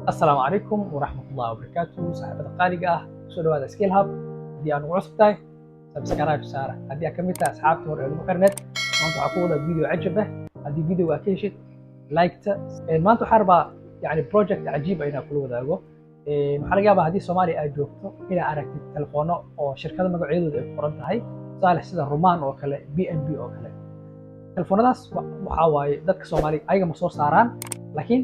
السلام عليكم ورحمة الله وبركاته. صاحبة قالقة سو هذا سكيل هاب دي أنا وعصبتاي سبسكرايب سارة هدي أكملتها أصحاب تور المقرنت ما أنتوا عقوبة فيديو عجبه هدي فيديو أكيشت لايكت ما أنتوا حربة يعني بروجكت عجيب أنا كله ذاقو محل جابه هدي سومالي أجوبته إلى أركت تلفونه أو شركة مقعيدة القرن هاي صالح سيدا رومان أو كله BNB أو كله تلفونadaas waxa waaye dadka Soomaaliya ayaga ma soo saaraan laakiin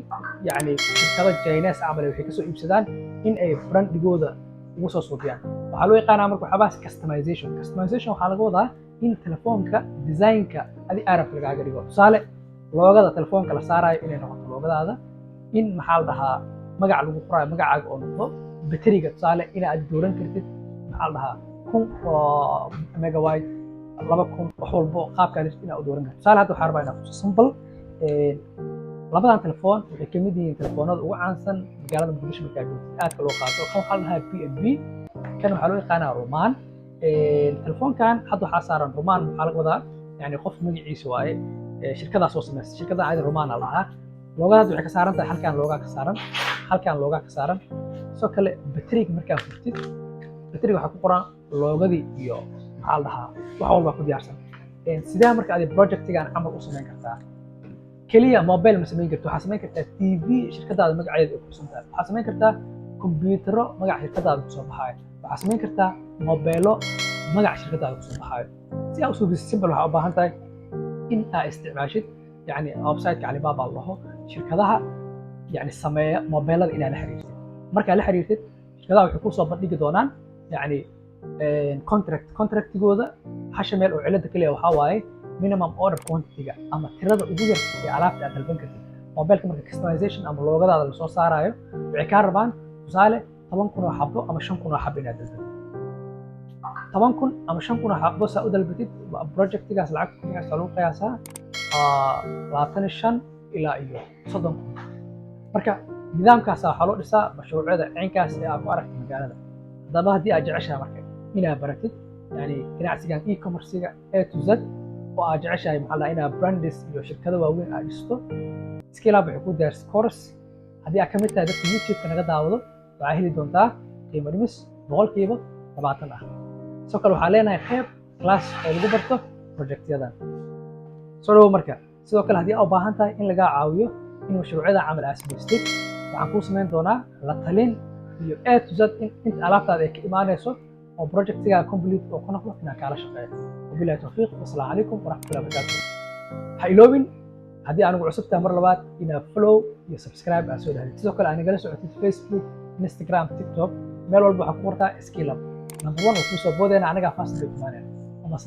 yani shirkado Chinese camal waxay ka soo iibsadaan in ay brandgooda ugu soo suuqiyaan waxa loo yaqaanaa marka waxaas customization waxa laga wadaa in telefoonka design-ka adi Arab laga dhigo tusaale loogada telefoonka la saarayo inay noqoto loogadaada in maxaa la dhahaa magac lagu qoraayo magacaaga oo noqdo batteriga tusaale in aad dooran kartid maxaa la dhahaa 1000 megabyte 2000 wax walbo qaabka inaad u dooran karto tusaale hadda waxaan rabaa inaad tuso simple labadan telefoon waxay ka mid yihiin telefoonada ugu caansan magaalada Muqdisho marka aadka loo qaato kan waxaa la dhahaa BNB kan waxaa loo yaqaanaa Roman telefoonkan hadda waxaa saaran Roman waxaa laga wadaa yani qof magaciisa waaye shirkadaas soo sameysay shirkada ayada Roman la dhahaa loogadaas waxay ka saaran tahay halkan looga ka saaran soo kale batteriga markaa furtid batteriga waxaa ku qoran loogadii iyo maxaa la dhahaa wax walba ku diyaarsan sidee marka aad projectigan camal u sameyn kartaa kaliya mobile ma sameyn kartaa waxaa sameyn kartaa TV shirkadaada magaceeda ay ku santaa waxaa sameyn kartaa kombiyuutaro magaca shirkadaada ku soo baxayo waxaa sameyn kartaa mobeelo magaca shirkadaada ku soo baxayo si aad u soo bixiso simple waxaa u baahan tahay in aad isticmaashid yani website-ka Alibaba laho shirkadaha yani sameeya mobeelada inaad la xiriirtid marka la xiriirtid shirkadaha waxay ku soo bandhigi doonaan yani contractigooda hasha meel oo cilada kaliya waxa waaye minimum order quantity ama tirada ugu yar ee alaabta aad dalban kartid mobilka marka customization ama loogadaada la soo saarayo waxay ka rabaan tusaale 10,000 oo xabo ama 5,000 oo xabo inaad dalbatid 10,000 ama 5,000 oo xabo saa u dalbatid projectigaas lacag ku qiyaas lagu qiyaasaa 25 ilaa iyo 30 marka nidaamkaas waxaa loo dhisaa mashruucyada ciinkaas ee aad ku aragtay magaalada hadaba haddii aad jeceshahay marka inaad baratid yani ganacsigan e-commerce-ga A to Z oo aad jeceshahay maxaa la inaad brands iyo shirkado waaweyn aad dhisto Skill Hub wuxuu ku diyaariyay course haddii aad ka mid tahay dadka YouTube-ka naga daawado waxaa heli doontaa qiimo dhimis 20% ah sidoo kale waxaa leenahay qayb class oo lagu barto project-yadan soo dhawo marka sidoo kale haddii aad u baahan tahay in laga caawiyo in mashruucyada camal aad samaystid waxaan kuu samayn doonaa la talin iyo A to Z inta alaabtaada ay ka imaanayso oo projectiga complete oo kuna qofna kala shaqeeyo wabillahi tawfiiq wassalaamu calaykum waraxmatullahi wabarakaatuh ha iloobin haddii aanu cusubtaa mar labaad ina follow iyo subscribe aad soo dhahay sidoo kale aanigala socotid Facebook Instagram TikTok meel walba waxaa ku qortaa Skill Hub number 1 oo ku soo boodayna anaga fast bay imaanayaan ama